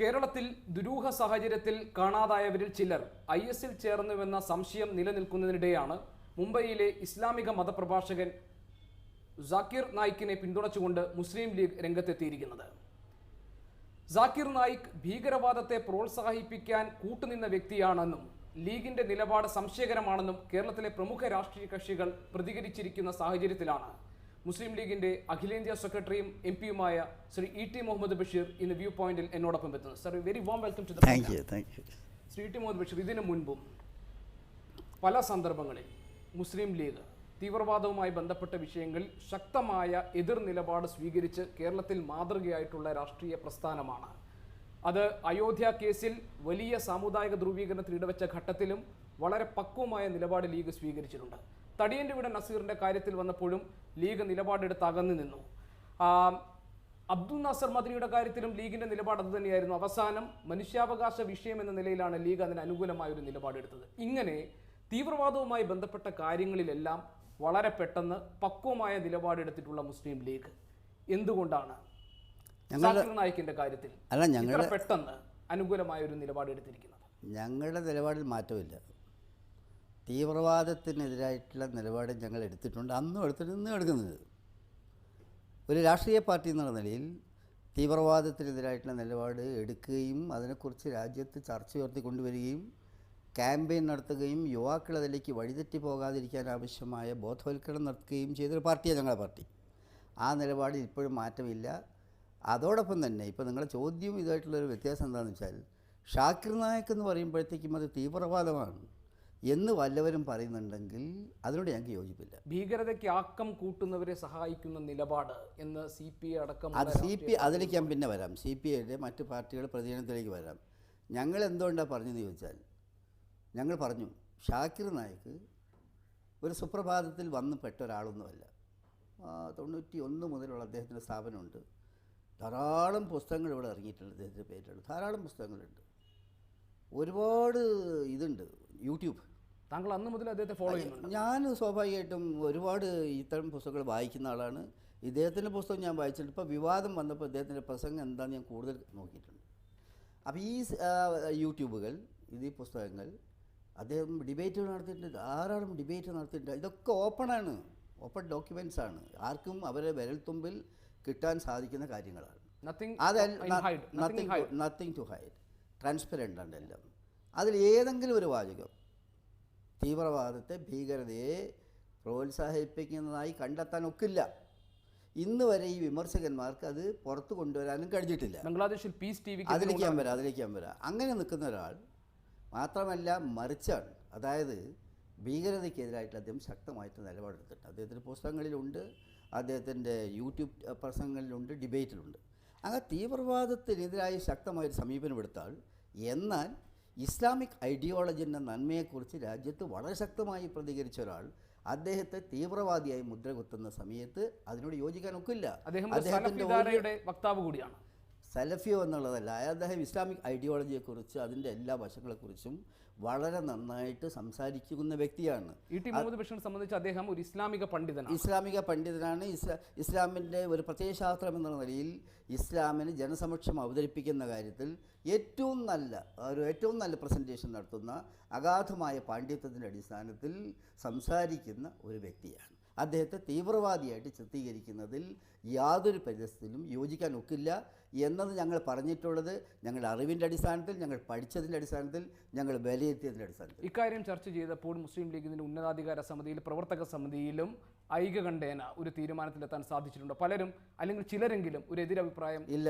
കേരളത്തിൽ ദുരൂഹ സാഹചര്യത്തിൽ കാണാതായവരിൽ ചിലർ IS-ൽ ചേർന്നുവെന്ന സംശയം നിലനിൽക്കുന്നതിനിടെയാണ് മുംബൈയിലെ ഇസ്ലാമിക മതപ്രഭാഷകൻ സാക്കിർ നായിക്കിനെ പിന്തുണച്ചുകൊണ്ട് മുസ്ലിം ലീഗ് രംഗത്തെത്തിയിരിക്കുന്നത്. സാക്കിർ നായിക് ഭീകരവാദത്തെ പ്രോത്സാഹിപ്പിക്കാൻ കൂട്ടുനിന്ന വ്യക്തിയാണെന്നും ലീഗിന്റെ നിലപാട് സംശയകരമാണെന്നും കേരളത്തിലെ പ്രമുഖ രാഷ്ട്രീയ കക്ഷികൾ പ്രതികരിച്ചിരിക്കുന്ന സാഹചര്യത്തിലാണ് മുസ്ലിം ലീഗിന്റെ അഖിലേന്ത്യാ സെക്രട്ടറിയും MP-യുമായ ശ്രീ E.T. മുഹമ്മദ് ബഷീർ ഇന്ന് വ്യൂ പോയിന്റിൽ എന്നോടൊപ്പം എത്തുന്നത്. Sir, very warm welcome to the Shri E.T. Muhammad Basheer, ഇതിനു മുൻപും പല സന്ദർഭങ്ങളിൽ മുസ്ലിം ലീഗ് തീവ്രവാദവുമായി ബന്ധപ്പെട്ട വിഷയങ്ങളിൽ ശക്തമായ എതിർ നിലപാട് സ്വീകരിച്ച് കേരളത്തിൽ മാതൃകയായിട്ടുള്ള രാഷ്ട്രീയ പ്രസ്ഥാനമാണ്. അത് അയോധ്യ കേസിൽ വലിയ സാമുദായിക ധ്രുവീകരണത്തിന് ഇടവെച്ച ഘട്ടത്തിലും വളരെ പക്വമായ നിലപാട് ലീഗ് സ്വീകരിച്ചിട്ടുണ്ട്. തടിയൻ്റെ വീട് നസീറിൻ്റെ കാര്യത്തിൽ വന്നപ്പോഴും ലീഗ് നിലപാടെടുത്ത് അകന്നു നിന്നു. അബ്ദുൽ നാസർ മദനിയുടെ കാര്യത്തിലും ലീഗിൻ്റെ നിലപാട് അതുതന്നെയായിരുന്നു. അവസാനം മനുഷ്യാവകാശ വിഷയം എന്ന നിലയിലാണ് ലീഗ് അതിന് അനുകൂലമായ ഒരു നിലപാടെടുത്തത്. ഇങ്ങനെ തീവ്രവാദവുമായി ബന്ധപ്പെട്ട കാര്യങ്ങളിലെല്ലാം വളരെ പെട്ടെന്ന് പക്വമായ നിലപാടെടുത്തിട്ടുള്ള മുസ്ലിം ലീഗ് എന്തുകൊണ്ടാണ് സാക്കിർ നായിക്കിന്റെ കാര്യത്തിൽ ഇത്ര പെട്ടെന്ന് അനുകൂലമായ ഒരു നിലപാടെടുത്തിരിക്കുന്നത്? ഞങ്ങളുടെ നിലപാടിൽ മാറ്റമില്ല. തീവ്രവാദത്തിനെതിരായിട്ടുള്ള നിലപാട് ഞങ്ങൾ എടുത്തിട്ടുണ്ട്, അന്നും എടുത്തിട്ട് ഇന്നും എടുക്കുന്നത്. ഒരു രാഷ്ട്രീയ പാർട്ടി എന്നുള്ള നിലയിൽ തീവ്രവാദത്തിനെതിരായിട്ടുള്ള നിലപാട് എടുക്കുകയും അതിനെക്കുറിച്ച് രാജ്യത്ത് ചർച്ച ഉയർത്തി കൊണ്ടുവരികയും ക്യാമ്പയിൻ നടത്തുകയും യുവാക്കൾ അതിലേക്ക് വഴിതെറ്റി പോകാതിരിക്കാൻ ആവശ്യമായ ബോധവൽക്കരണം നടത്തുകയും ചെയ്തൊരു പാർട്ടിയാണ് ഞങ്ങളുടെ പാർട്ടി. ആ നിലപാടിൽ ഇപ്പോഴും മാറ്റമില്ല. അതോടൊപ്പം തന്നെ ഇപ്പോൾ നിങ്ങളുടെ ചോദ്യവും ഇതായിട്ടുള്ളൊരു വ്യത്യാസം എന്താണെന്ന് വെച്ചാൽ, ഷാക്കിർ നായിക് എന്ന് പറയുമ്പോഴത്തേക്കും അത് തീവ്രവാദമാണ് എന്ന് വല്ലവരും പറയുന്നുണ്ടെങ്കിൽ അതിനോട് ഞങ്ങൾക്ക് യോജിപ്പില്ല. ഭീകരതയ്ക്ക് ആക്കം കൂട്ടുന്നവരെ സഹായിക്കുന്ന നിലപാട് എന്ന് CPI അടക്കം അത് അതിലേക്ക് ഞാൻ പിന്നെ വരാം. CPIയുടെ മറ്റ് പാർട്ടികളുടെ പ്രതികരണത്തിലേക്ക് വരാം. ഞങ്ങൾ എന്തുകൊണ്ടാണ് പറഞ്ഞതെന്ന് ചോദിച്ചാൽ, ഞങ്ങൾ പറഞ്ഞു ഷാക്കിർ നായിക് ഒരു സുപ്രഭാതത്തിൽ വന്ന് പെട്ട ഒരാളൊന്നുമല്ല. 91 മുതലുള്ള അദ്ദേഹത്തിൻ്റെ സ്ഥാപനമുണ്ട്. ധാരാളം പുസ്തകങ്ങൾ ഇവിടെ ഇറങ്ങിയിട്ടുണ്ട്. അദ്ദേഹത്തിൻ്റെ പേരിലുള്ള ധാരാളം പുസ്തകങ്ങളുണ്ട്. ഒരുപാട് ഇതുണ്ട്. യൂട്യൂബ്. താങ്കൾ അന്ന് മുതൽ അദ്ദേഹത്തെ ഫോളോ ചെയ്യുന്നുണ്ട്? ഞാൻ സ്വാഭാവികമായിട്ടും ഒരുപാട് ഇത്തരം പുസ്തകങ്ങൾ വായിക്കുന്ന ആളാണ്. ഇദ്ദേഹത്തിൻ്റെ പുസ്തകം ഞാൻ വായിച്ചിട്ടുണ്ട്. ഇപ്പോൾ വിവാദം വന്നപ്പോൾ അദ്ദേഹത്തിൻ്റെ പ്രസംഗം എന്താണെന്ന് ഞാൻ കൂടുതൽ നോക്കിയിട്ടുണ്ട്. അപ്പോൾ ഈ യൂട്യൂബുകൾ, ഈ പുസ്തകങ്ങൾ, അദ്ദേഹം ഡിബേറ്റുകൾ നടത്തിയിട്ടുണ്ട്. ധാരാളം ഡിബേറ്റ് നടത്തിയിട്ടുണ്ട്. ഇതൊക്കെ ഓപ്പൺ ഡോക്യുമെൻറ്റ്സ് ആണ്. ആർക്കും അവരെ വിരൽത്തുമ്പിൽ കിട്ടാൻ സാധിക്കുന്ന കാര്യങ്ങളാണ്. Nothing to hide. ട്രാൻസ്പെറൻ്റ് ആണ് എല്ലാം. അതിൽ ഏതെങ്കിലും ഒരു വാചകം തീവ്രവാദത്തെ, ഭീകരതയെ പ്രോത്സാഹിപ്പിക്കുന്നതായി കണ്ടെത്താൻ ഒക്കില്ല. ഇന്ന് വരെ ഈ വിമർശകന്മാർക്ക് അത് പുറത്തു കൊണ്ടുവരാനും കഴിഞ്ഞിട്ടില്ല. ബംഗ്ലാദേശിൽ പീസ് TV അതിലേക്ക് ഞാൻ വരാം. അങ്ങനെ നിൽക്കുന്ന ഒരാൾ മാത്രമല്ല, മറിച്ചാണ്. അതായത് ഭീകരതയ്ക്കെതിരായിട്ട് അദ്ദേഹം ശക്തമായിട്ട് നിലപാടെടുത്തിട്ടുണ്ട്. അദ്ദേഹത്തിൻ്റെ പുസ്തകങ്ങളിലുണ്ട്, അദ്ദേഹത്തിൻ്റെ യൂട്യൂബ് പ്രസംഗങ്ങളിലുണ്ട്, ഡിബേറ്റിലുണ്ട്. അങ്ങനെ തീവ്രവാദത്തിനെതിരായി ശക്തമായൊരു സമീപനമെടുത്താൽ, എന്നാൽ ഇസ്ലാമിക് ഐഡിയോളജിൻ്റെ നന്മയെക്കുറിച്ച് രാജ്യത്ത് വളരെ ശക്തമായി പ്രതികരിച്ച ഒരാൾ അദ്ദേഹത്തെ തീവ്രവാദിയായി മുദ്ര കുത്തുന്ന സമയത്ത് അതിനോട് യോജിക്കാൻ ഒക്കില്ല. അദ്ദേഹത്തിൻ്റെ വക്താവ് കൂടിയാണ്. സലഫിയോ എന്നുള്ളതല്ല, അദ്ദേഹം ഇസ്ലാമിക് ഐഡിയോളജിയെക്കുറിച്ച്, അതിൻ്റെ എല്ലാ വശങ്ങളെക്കുറിച്ചും വളരെ നന്നായിട്ട് സംസാരിക്കുന്ന വ്യക്തിയാണ്. E.T. മുഹമ്മദ് ബഷീറിനെ സംബന്ധിച്ച് അദ്ദേഹം ഒരു ഇസ്ലാമിക പണ്ഡിതനാണ്. ഇസ്ലാമിൻ്റെ ഒരു പ്രത്യയശാസ്ത്രം എന്ന നിലയിൽ ഇസ്ലാമിന് ജനസമക്ഷം അവതരിപ്പിക്കുന്ന കാര്യത്തിൽ ഏറ്റവും നല്ല പ്രസൻറ്റേഷൻ നടത്തുന്ന, അഗാധമായ പാണ്ഡിത്യത്തിൻ്റെ അടിസ്ഥാനത്തിൽ സംസാരിക്കുന്ന ഒരു വ്യക്തിയാണ്. അദ്ദേഹത്തെ തീവ്രവാദിയായിട്ട് ചിത്രീകരിക്കുന്നതിൽ യാതൊരു പരിസ്ഥിതിയിലും യോജിക്കാൻ ഒക്കില്ല എന്നത് ഞങ്ങൾ പറഞ്ഞിട്ടുള്ളത് ഞങ്ങളുടെ അറിവിൻ്റെ അടിസ്ഥാനത്തിൽ, ഞങ്ങൾ പഠിച്ചതിൻ്റെ അടിസ്ഥാനത്തിൽ, ഞങ്ങൾ വിലയിരുത്തിയതിൻ്റെ അടിസ്ഥാനത്തിൽ. ഇക്കാര്യം ചർച്ച ചെയ്തപ്പോൾ മുസ്ലിം ലീഗിൻ്റെ ഉന്നതാധികാര സമിതിയിൽ, പ്രവർത്തക സമിതിയിലും ഐകകണ്ഠേന ഒരു തീരുമാനത്തിലെത്താൻ സാധിച്ചിട്ടുണ്ട്. പലരും, അല്ലെങ്കിൽ ചിലരെങ്കിലും ഒരു എതിരഭിപ്രായം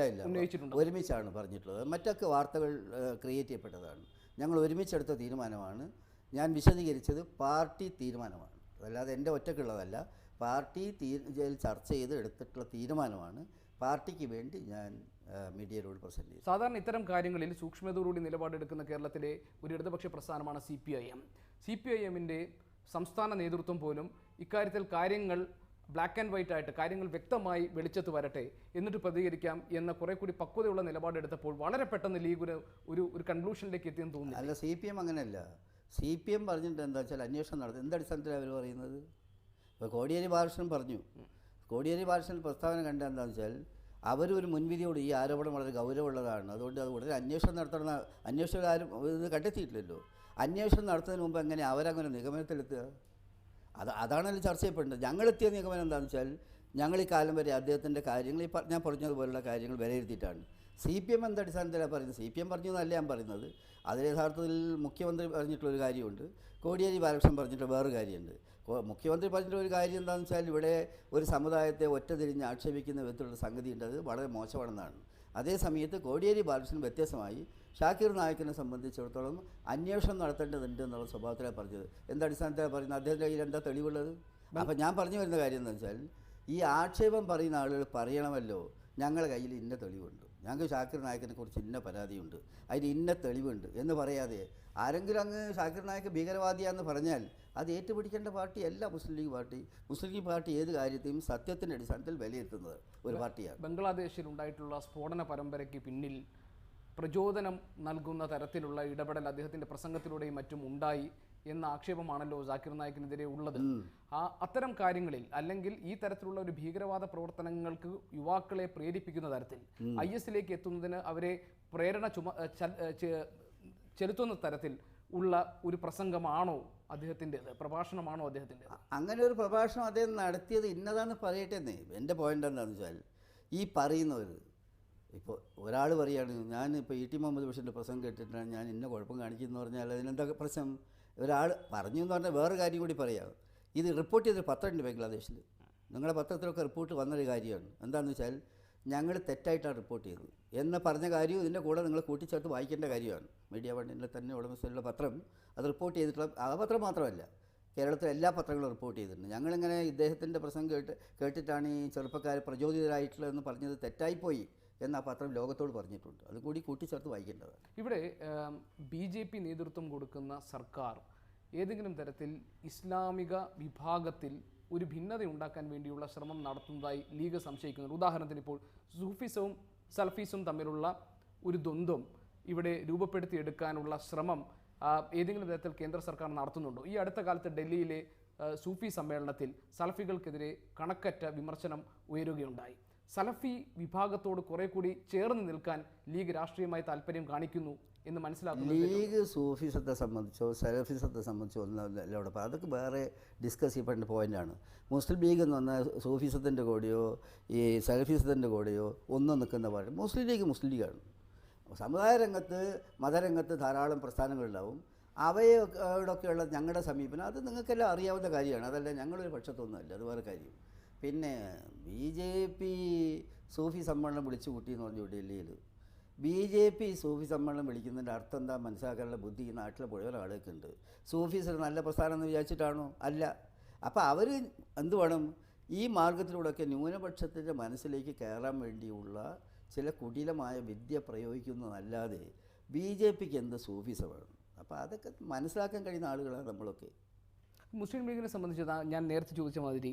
ഉന്നയിച്ചിട്ടുണ്ട്. ഒരുമിച്ചാണ് പറഞ്ഞിട്ടുള്ളത്. മറ്റൊക്കെ വാർത്തകൾ ക്രിയേറ്റ് ചെയ്യപ്പെട്ടതാണ്. ഞങ്ങൾ ഒരുമിച്ചെടുത്ത തീരുമാനമാണ്. ഞാൻ വിശദീകരിച്ചത് പാർട്ടി തീരുമാനമാണ്, അതല്ലാതെ എൻ്റെ ഒറ്റയ്ക്കുള്ളതല്ല. പാർട്ടി ചർച്ച ചെയ്ത് എടുത്തിട്ടുള്ള തീരുമാനമാണ്. പാർട്ടിക്ക് വേണ്ടി ഞാൻ മീഡിയയോട് പ്രസൻറ്റ് ചെയ്തു. സാധാരണ ഇത്തരം കാര്യങ്ങളിൽ സൂക്ഷ്മതയോടുകൂടി നിലപാടെടുക്കുന്ന കേരളത്തിലെ ഒരു ഇടതുപക്ഷ പ്രസ്ഥാനമാണ് CPIM-ന്റെ സംസ്ഥാന നേതൃത്വം പോലും ഇക്കാര്യത്തിൽ കാര്യങ്ങൾ ബ്ലാക്ക് ആൻഡ് വൈറ്റ് ആയിട്ട്, കാര്യങ്ങൾ വ്യക്തമായി വെളിച്ചത്ത് വരട്ടെ എന്നിട്ട് പ്രതികരിക്കാം എന്ന കുറെ കൂടി പക്വതയുള്ള നിലപാടെടുത്തപ്പോൾ വളരെ പെട്ടെന്ന് ലീഗ് ഒരു കൺക്ലൂഷനിലേക്ക് എത്തിയെന്ന് തോന്നുന്നു. അല്ല, CPM അങ്ങനെയല്ല. CPM പറഞ്ഞിട്ട് എന്താ വെച്ചാൽ അന്വേഷണം നടത്തും. എന്തടിസ്ഥാനത്തിലാണ് അവർ പറയുന്നത്? ഇപ്പോൾ കോടിയേരി ബാലകൃഷ്ണൻ പറഞ്ഞു. കോടിയേരി ബാലകൃഷ്ണൻ പ്രസ്താവന കണ്ട എന്താണെന്ന് വെച്ചാൽ, അവരൊരു മുൻവിധിയോട് ഈ ആരോപണം വളരെ ഗൗരവമുള്ളതാണ്, അതുകൊണ്ട് അത് ഉടനെ അന്വേഷണം നടത്തണം. അന്വേഷണം ആരും ഇത് കണ്ടെത്തിയിട്ടില്ലല്ലോ. അന്വേഷണം നടത്തുന്നതിന് മുമ്പ് എങ്ങനെ അവരങ്ങനെ നിഗമനത്തിലെത്തുക? അതാണല്ലോ ചർച്ച ചെയ്യപ്പെടുന്നത്. ഞങ്ങളെത്തിയ നിഗമനം എന്താണെന്ന് വെച്ചാൽ, ഞങ്ങൾ ഈ കാലം വരെ അദ്ദേഹത്തിൻ്റെ കാര്യങ്ങൾ ഞാൻ പറഞ്ഞതുപോലുള്ള കാര്യങ്ങൾ വിലയിരുത്തിയിട്ടാണ്. CPM എന്ത് അടിസ്ഥാനത്തിലാണ് പറയുന്നത്? CPM പറഞ്ഞു എന്നല്ല ഞാൻ പറയുന്നത്. അതിൽ യഥാർത്ഥത്തിൽ മുഖ്യമന്ത്രി പറഞ്ഞിട്ടുള്ളൊരു കാര്യമുണ്ട്, കോടിയേരി ബാലകൃഷ്ണൻ പറഞ്ഞിട്ടുള്ള വേറൊരു കാര്യമുണ്ട്. മുഖ്യമന്ത്രി പറഞ്ഞിട്ടുള്ള ഒരു കാര്യം എന്താണെന്ന് വെച്ചാൽ, ഇവിടെ ഒരു സമുദായത്തെ ഒറ്റതിരിഞ്ഞ് ആക്ഷേപിക്കുന്ന വിധത്തിലുള്ള സംഗതി ഉണ്ട്, അത് വളരെ മോശമാണെന്നാണ്. അതേ സമയത്ത് കോടിയേരി ബാലകൃഷ്ണൻ വ്യത്യസ്തമായി ഷാക്കിർ നായിക്കിനെ സംബന്ധിച്ചിടത്തോളം അന്വേഷണം നടത്തേണ്ടതുണ്ട് എന്നുള്ള സ്വഭാവത്തിലാണ് പറഞ്ഞത്. എന്തടിസ്ഥാനത്തിലാണ് പറയുന്നത്? അദ്ദേഹത്തിൻ്റെ കയ്യിൽ എന്താ തെളിവുള്ളത്? അപ്പോൾ ഞാൻ പറഞ്ഞു വരുന്ന കാര്യം എന്താണെന്ന് വെച്ചാൽ, ഈ ആക്ഷേപം പറയുന്ന ആളുകൾ പറയണമല്ലോ, ഞങ്ങളുടെ കയ്യിൽ ഇന്ന തെളിവുണ്ട്, ഞങ്ങൾക്ക് ഷാക്കിർ നായിക്കിനെ കുറിച്ച് ഇന്ന പരാതിയുണ്ട്, അതിന് ഇന്ന തെളിവുണ്ട് എന്ന് പറയാതെ ആരെങ്കിലും അങ്ങ് ഷാക്കിർ നായിക്ക് ഭീകരവാദിയാണെന്ന് പറഞ്ഞാൽ അത് ഏറ്റുപിടിക്കേണ്ട പാർട്ടിയല്ല മുസ്ലിം ലീഗ് പാർട്ടി. മുസ്ലിം ലീഗ് പാർട്ടി ഏത് കാര്യത്തെയും സത്യത്തിൻ്റെ അടിസ്ഥാനത്തിൽ വിലയിരുത്തുന്നത് ഒരു പാർട്ടിയാണ്. ബംഗ്ലാദേശിൽ ഉണ്ടായിട്ടുള്ള സ്ഫോടന പരമ്പരയ്ക്ക് പിന്നിൽ പ്രചോദനം നൽകുന്ന തരത്തിലുള്ള ഇടപെടൽ അദ്ദേഹത്തിൻ്റെ പ്രസംഗത്തിലൂടെയും മറ്റും ഉണ്ടായി എന്ന ആക്ഷേപമാണല്ലോ ജാക്കിർ നായിക്കിനെതിരെ ഉള്ളത്. അത്തരം കാര്യങ്ങളിൽ അല്ലെങ്കിൽ ഈ തരത്തിലുള്ള ഒരു ഭീകരവാദ പ്രവർത്തനങ്ങൾക്ക് യുവാക്കളെ പ്രേരിപ്പിക്കുന്ന തരത്തിൽ IS-ലേക്ക് എത്തുന്നതിന് അവരെ പ്രേരണ ചെലുത്തുന്ന തരത്തിൽ ഉള്ള ഒരു പ്രസംഗമാണോ അദ്ദേഹത്തിൻ്റെത്? പ്രഭാഷണമാണോ അദ്ദേഹത്തിൻ്റെ? അങ്ങനെ ഒരു പ്രഭാഷണം അദ്ദേഹം നടത്തിയത് ഇന്നതാന്ന് പറയട്ടെ എന്നേ. എൻ്റെ പോയിൻ്റ് എന്താണെന്ന് വെച്ചാൽ, ഈ പറയുന്നവർ ഇപ്പോൾ ഒരാൾ പറയുകയാണ്, ഞാൻ ഇപ്പോൾ ET മുഹമ്മദ് ബഷീറിൻ്റെ പ്രസംഗം കേട്ടിട്ടാണ് ഞാൻ ഇന്ന കുഴപ്പം കാണിക്കുന്നതെന്ന് പറഞ്ഞാൽ അതിനെന്താ പ്രശ്നം? ഒരാൾ പറഞ്ഞു എന്ന് പറഞ്ഞാൽ വേറെ കാര്യം കൂടി പറയാം. ഇത് റിപ്പോർട്ട് ചെയ്തൊരു പത്രമുണ്ട് ബംഗ്ലാദേശിൽ, നിങ്ങളുടെ പത്രത്തിലൊക്കെ റിപ്പോർട്ട് വന്നൊരു കാര്യമാണ്. എന്താണെന്ന് വെച്ചാൽ, ഞങ്ങൾ തെറ്റായിട്ടാണ് റിപ്പോർട്ട് ചെയ്തത് എന്ന് പറഞ്ഞ കാര്യവും ഇതിൻ്റെ കൂടെ നിങ്ങൾ കൂട്ടിച്ചേർത്ത് വായിക്കേണ്ട കാര്യമാണ്. മീഡിയ വണ്ണിൻ്റെ തന്നെ ഉടമസ്ഥയിലുള്ള പത്രം അത് റിപ്പോർട്ട് ചെയ്തിട്ടുള്ള ആ പത്രം മാത്രമല്ല, കേരളത്തിലെ എല്ലാ പത്രങ്ങളും റിപ്പോർട്ട് ചെയ്തിട്ടുണ്ട്. ഞങ്ങളിങ്ങനെ ഇദ്ദേഹത്തിൻ്റെ പ്രസംഗം കേട്ടിട്ടാണ് ഈ ചെറുപ്പക്കാർ പ്രചോദിതരായിട്ടുള്ളതെന്ന് പറഞ്ഞത് തെറ്റായിപ്പോയി എന്ന് ആ പത്രം ലോകത്തോട് പറഞ്ഞിട്ടുണ്ട്. അതുകൂടി കൂട്ടിച്ചേർത്ത് വായിക്കേണ്ടതാണ്. ഇവിടെ BJP നേതൃത്വം കൊടുക്കുന്ന സർക്കാർ ഏതെങ്കിലും തരത്തിൽ ഇസ്ലാമിക വിഭാഗത്തിൽ ഒരു ഭിന്നത ഉണ്ടാക്കാൻ വേണ്ടിയുള്ള ശ്രമം നടത്തുന്നതായി ലീഗ് സംശയിക്കുന്നുണ്ട്. ഉദാഹരണത്തിന് ഇപ്പോൾ സൂഫിസവും സൽഫീസും തമ്മിലുള്ള ഒരു ദ്വന്ദ്വം ഇവിടെ രൂപപ്പെടുത്തിയെടുക്കാനുള്ള ശ്രമം ഏതെങ്കിലും തരത്തിൽ കേന്ദ്ര സർക്കാർ നടത്തുന്നുണ്ടോ? ഈ അടുത്ത കാലത്ത് ഡൽഹിയിലെ സൂഫി സമ്മേളനത്തിൽ സലഫികൾക്കെതിരെ കണക്കറ്റ വിമർശനം ഉയരുകയുണ്ടായി. സലഫി വിഭാഗത്തോട് കുറെ കൂടി ചേർന്ന് നിൽക്കാൻ ലീഗ് രാഷ്ട്രീയമായി താല്പര്യം കാണിക്കുന്നു എന്ന് മനസ്സിലാക്കുന്നു. ലീഗ് സൂഫിസത്തെ സംബന്ധിച്ചോ സലഫിസത്തെ സംബന്ധിച്ചോ ഒന്നും അതൊക്കെ വേറെ ഡിസ്കസ് ചെയ്യപ്പെടേണ്ട പോയിൻ്റാണ്. മുസ്ലിം ലീഗ് എന്ന് പറഞ്ഞാൽ സൂഫിസത്തിൻ്റെ കൂടെയോ ഈ സലഫിസത്തിൻ്റെ കൂടെയോ ഒന്നും നിൽക്കുന്ന പാർട്ടി മുസ്ലിം ലീഗാണ്. സമുദായ രംഗത്ത് മതരംഗത്ത് ധാരാളം പ്രസ്ഥാനങ്ങളുണ്ടാവും. അവയോടൊക്കെയുള്ള ഞങ്ങളുടെ സമീപനം അത് നിങ്ങൾക്കെല്ലാം അറിയാവുന്ന കാര്യമാണ്. അതല്ല ഞങ്ങളൊരു പക്ഷത്തൊന്നുമല്ല, അത് വേറെ കാര്യം. പിന്നെ BJP സൂഫി സമ്മേളനം വിളിച്ചു കൂട്ടിയെന്ന് പറഞ്ഞു ഡൽഹിയിൽ. BJP സൂഫി സമ്മേളനം വിളിക്കുന്നതിൻ്റെ അർത്ഥം എന്താ മനസ്സിലാക്കാനുള്ള ബുദ്ധി ഈ നാട്ടിലെ മുഴുവൻ ആളുകൾക്ക് ഉണ്ട്. സൂഫീസ് ഒരു നല്ല പ്രസ്ഥാനം എന്ന് വിചാരിച്ചിട്ടാണോ? അല്ല. അപ്പോൾ അവർ എന്ത് വേണം? ഈ മാർഗത്തിലൂടെയൊക്കെ ന്യൂനപക്ഷത്തിൻ്റെ മനസ്സിലേക്ക് കയറാൻ വേണ്ടിയുള്ള ചില കുടിലമായ വിദ്യ പ്രയോഗിക്കുന്നതല്ലാതെ BJPക്ക് എന്ത് സൂഫിസമാണ്? അപ്പോൾ അതൊക്കെ മനസ്സിലാക്കാൻ കഴിയുന്ന ആളുകളാണ് നമ്മളൊക്കെ. മുസ്ലിം ലീഗിനെ സംബന്ധിച്ച് ഞാൻ നേരത്തെ ചോദിച്ച മാതിരി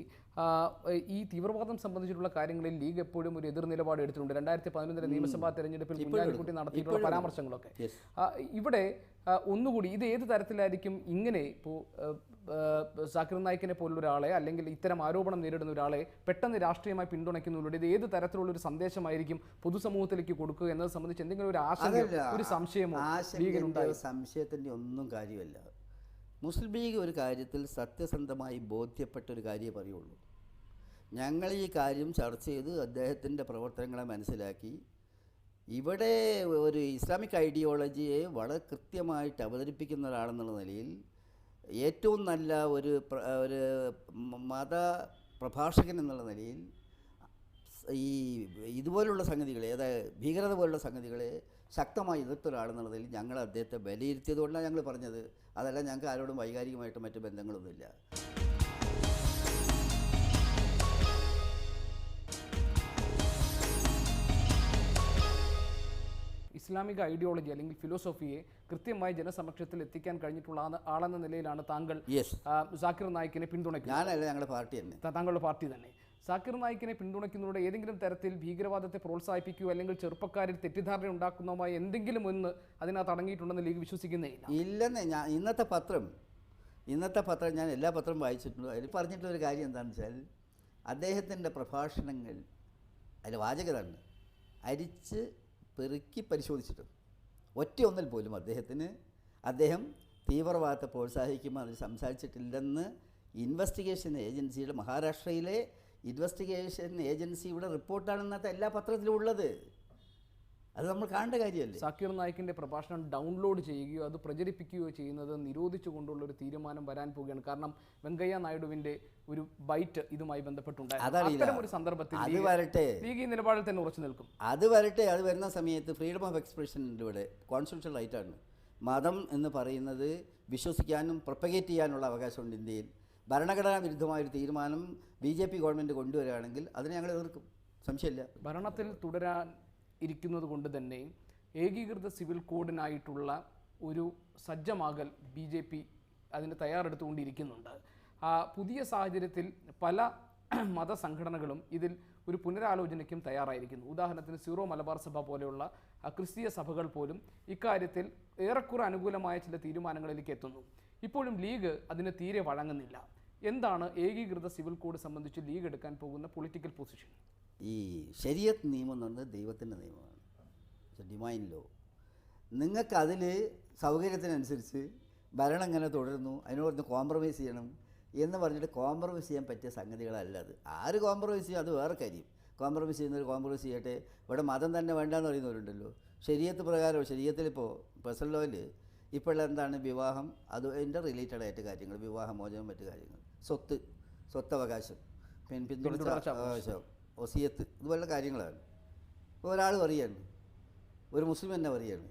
ഈ തീവ്രവാദം സംബന്ധിച്ചിട്ടുള്ള കാര്യങ്ങളിൽ ലീഗ് എപ്പോഴും ഒരു എതിർ നിലപാട് എടുത്തിട്ടുണ്ട്. 2011 നിയമസഭാ തെരഞ്ഞെടുപ്പിൽ കുഞ്ഞാലിക്കുട്ടി നടത്തിയിട്ടുള്ള പരാമർശങ്ങളൊക്കെ ഇവിടെ ഒന്നുകൂടി ഇത് ഏത് തരത്തിലായിരിക്കും ഇങ്ങനെ ഇപ്പോൾ സാക്കിർ നായിക്കിനെ പോലുള്ള ഒരാളെ അല്ലെങ്കിൽ ഇത്തരം ആരോപണം നേരിടുന്ന ഒരാളെ പെട്ടെന്ന് രാഷ്ട്രീയമായി പിന്തുണയ്ക്കുന്നതിലൂടെ ഇത് ഏത് തരത്തിലുള്ള ഒരു സന്ദേശമായിരിക്കും പൊതുസമൂഹത്തിലേക്ക് കൊടുക്കുക എന്നത് സംബന്ധിച്ച് എന്തെങ്കിലും ഒരു ആശങ്ക ഒരു സംശയമോ ലീഗിനുണ്ടായി? സംശയത്തിൻ്റെ ഒന്നും കാര്യമല്ല. മുസ്ലിം ലീഗ് ഒരു കാര്യത്തിൽ സത്യസന്ധമായി ബോധ്യപ്പെട്ടൊരു കാര്യമേ പറയുള്ളൂ. ഞങ്ങൾ ഈ കാര്യം ചർച്ച ചെയ്ത് അദ്ദേഹത്തിൻ്റെ പ്രവർത്തനങ്ങളെ മനസ്സിലാക്കി ഇവിടെ ഒരു ഇസ്ലാമിക് ഐഡിയോളജിയെ വളരെ കൃത്യമായിട്ട് അവതരിപ്പിക്കുന്ന ഒരാളെന്നുള്ള നിലയിൽ ഏറ്റവും നല്ല ഒരു മത പ്രഭാഷകൻ എന്നുള്ള നിലയിൽ ഈ ഇതുപോലുള്ള സംഗതികളെ അതായത് ഭീകരത പോലുള്ള സംഗതികളെ ശക്തമായി എതിർത്ത ഒരാളെന്നുള്ളതിൽ ഞങ്ങൾ അദ്ദേഹത്തെ വിലയിരുത്തിയത് കൊണ്ടാണ് ഞങ്ങൾ പറഞ്ഞത്. അതല്ല ഞങ്ങൾക്ക് ആരോടും വൈകാരികമായിട്ട് മറ്റു ബന്ധങ്ങളൊന്നുമില്ല. ഇസ്ലാമിക ഐഡിയോളജി അല്ലെങ്കിൽ ഫിലോസഫിയെ കൃത്യമായി ജനസമക്ഷത്തിൽ എത്തിക്കാൻ കഴിഞ്ഞിട്ടുള്ള ആളെന്ന നിലയിലാണ് താങ്കൾ സാക്കിർ നായിക്കിനെ പിന്തുണയ്ക്കുന്നത്. ഞാനല്ല, ഞങ്ങളുടെ പാർട്ടി തന്നെ, താങ്കളുടെ പാർട്ടി തന്നെ. സാക്കിർ നായിക്കിനെ പിന്തുണയ്ക്കുന്നതിലൂടെ ഏതെങ്കിലും തരത്തിൽ ഭീകരവാദത്തെ പ്രോത്സാഹിപ്പിക്കുകയോ അല്ലെങ്കിൽ ചെറുപ്പക്കാരിൽ തെറ്റിദ്ധാരണ ഉണ്ടാക്കുന്നതുമായി എന്തെങ്കിലും ഒന്ന് അതിനകത്ത് അടങ്ങിയിട്ടുണ്ടെന്ന് ലീഗ് വിശ്വസിക്കുന്നേയില്ല. ഇല്ലെന്നേ. ഞാൻ ഇന്നത്തെ പത്രം ഞാൻ എല്ലാ പത്രവും വായിച്ചിട്ടുണ്ട്. അതിൽ പറഞ്ഞിട്ടുള്ളൊരു കാര്യം എന്താണെന്ന് വെച്ചാൽ അദ്ദേഹത്തിൻ്റെ പ്രഭാഷണങ്ങൾ അതിൽ വാചകതാണ് അരിച്ച് പെറുക്കി പരിശോധിച്ചിട്ട് ഒറ്റ ഒന്നിൽ പോലും അദ്ദേഹം തീവ്രവാദത്തെ പ്രോത്സാഹിക്കുമ്പോൾ അതിൽ സംസാരിച്ചിട്ടില്ലെന്ന് ഇൻവെസ്റ്റിഗേഷൻ ഏജൻസിയുടെ മഹാരാഷ്ട്രയിലെ ഇൻവെസ്റ്റിഗേഷൻ ഏജൻസിയുടെ റിപ്പോർട്ടാണ് ഇന്നത്തെ എല്ലാ പത്രത്തിലും ഉള്ളത്. അത് നമ്മൾ കാണേണ്ട കാര്യമല്ലേ. സാക്കിർ നായിക്കിൻ്റെ പ്രഭാഷണം ഡൗൺലോഡ് ചെയ്യുകയോ അത് പ്രചരിപ്പിക്കുകയോ ചെയ്യുന്നത് നിരോധിച്ചുകൊണ്ടുള്ള ഒരു തീരുമാനം വരാൻ പോവുകയാണ്. കാരണം വെങ്കയ്യ നായിഡുവിൻ്റെ ഒരു ബൈറ്റ് ഇതുമായി ബന്ധപ്പെട്ടുണ്ടായിരുന്നു. അത്തരം ഒരു സന്ദർഭത്തിൽ ലീഗ് ഈ നിലപാടിൽ തന്നെ ഉറച്ചു നിൽക്കും. അത് വരട്ടെ. അത് വരുന്ന സമയത്ത് ഫ്രീഡം ഓഫ് എക്സ്പ്രഷൻ ഉണ്ട് ഇവിടെ, കോൺസ്റ്റിറ്റ്യൂഷണൽ റൈറ്റാണ്. മതം എന്ന് പറയുന്നത് വിശ്വസിക്കാനും പ്രൊപ്പഗേറ്റ് ചെയ്യാനുള്ള അവകാശമുണ്ട് ഇന്ത്യയിൽ. ഭരണഘടനാ വിരുദ്ധമായൊരു തീരുമാനം BJP ഗവൺമെൻറ് കൊണ്ടുവരികയാണെങ്കിൽ അതിനെ ഞങ്ങൾ എതിർക്കും, സംശയമില്ല. ഭരണത്തിൽ തുടരാൻ ഇരിക്കുന്നത് കൊണ്ട് തന്നെ ഏകീകൃത സിവിൽ കോഡിനായിട്ടുള്ള ഒരു സജ്ജമാകൽ BJP അതിന് തയ്യാറെടുത്തുകൊണ്ടിരിക്കുന്നുണ്ട്. പുതിയ സാഹചര്യത്തിൽ പല മതസംഘടനകളും ഇതിൽ ഒരു പുനരാലോചനയ്ക്കും തയ്യാറായിരിക്കുന്നു. ഉദാഹരണത്തിന് സീറോ മലബാർ സഭ പോലെയുള്ള ക്രിസ്തീയ സഭകൾ പോലും ഇക്കാര്യത്തിൽ ഏറെക്കുറെ അനുകൂലമായ ചില തീരുമാനങ്ങളിലേക്ക് എത്തുന്നു. ഇപ്പോഴും ലീഗ് അതിന് തീരെ വഴങ്ങുന്നില്ല. എന്താണ് ഏകീകൃത സിവിൽ കോഡ് സംബന്ധിച്ച് ലീഗ് എടുക്കാൻ പോകുന്ന പൊളിറ്റിക്കൽ പൊസിഷൻ? ഈ ശരീഅത്ത് നിയമം എന്ന് പറഞ്ഞത് ദൈവത്തിൻ്റെ നിയമമാണ്, ഡിവൈൻ ലോ. നിങ്ങൾക്കതിൽ സൗകര്യത്തിനനുസരിച്ച് ഭരണം എങ്ങനെ തുടരുന്നു, അതിനോടൊന്ന് കോംപ്രമൈസ് ചെയ്യണം എന്ന് പറഞ്ഞിട്ട് കോംപ്രമൈസ് ചെയ്യാൻ പറ്റിയ സംഗതികളല്ല അത്. ആര് കോംപ്രമൈസ് ചെയ്യും അത് വേറെ കാര്യം. കോംപ്രമൈസ് ചെയ്യുന്നവർ കോംപ്രമൈസ് ചെയ്യട്ടെ. ഇവിടെ മതം തന്നെ വേണ്ടാന്ന് പറയുന്നവരുണ്ടല്ലോ. ശരീഅത്ത് പ്രകാരം ശരീഅത്തിലിപ്പോൾ പേഴ്സണൽ ലോയിൽ ഇപ്പോൾ എന്താണ് വിവാഹം, അത് അതിൻ്റെ റിലേറ്റഡ് ആയിട്ട് കാര്യങ്ങൾ, വിവാഹമോചനം, മറ്റു കാര്യങ്ങൾ, സ്വത്തവകാശം, പിന്തുടർച്ച അവകാശം, വസിയത്ത്, ഇതുപോലുള്ള കാര്യങ്ങളാണ്. ഇപ്പോൾ ഒരാൾ പറയുകയാണ്, ഒരു മുസ്ലിം തന്നെ പറയുകയാണ്,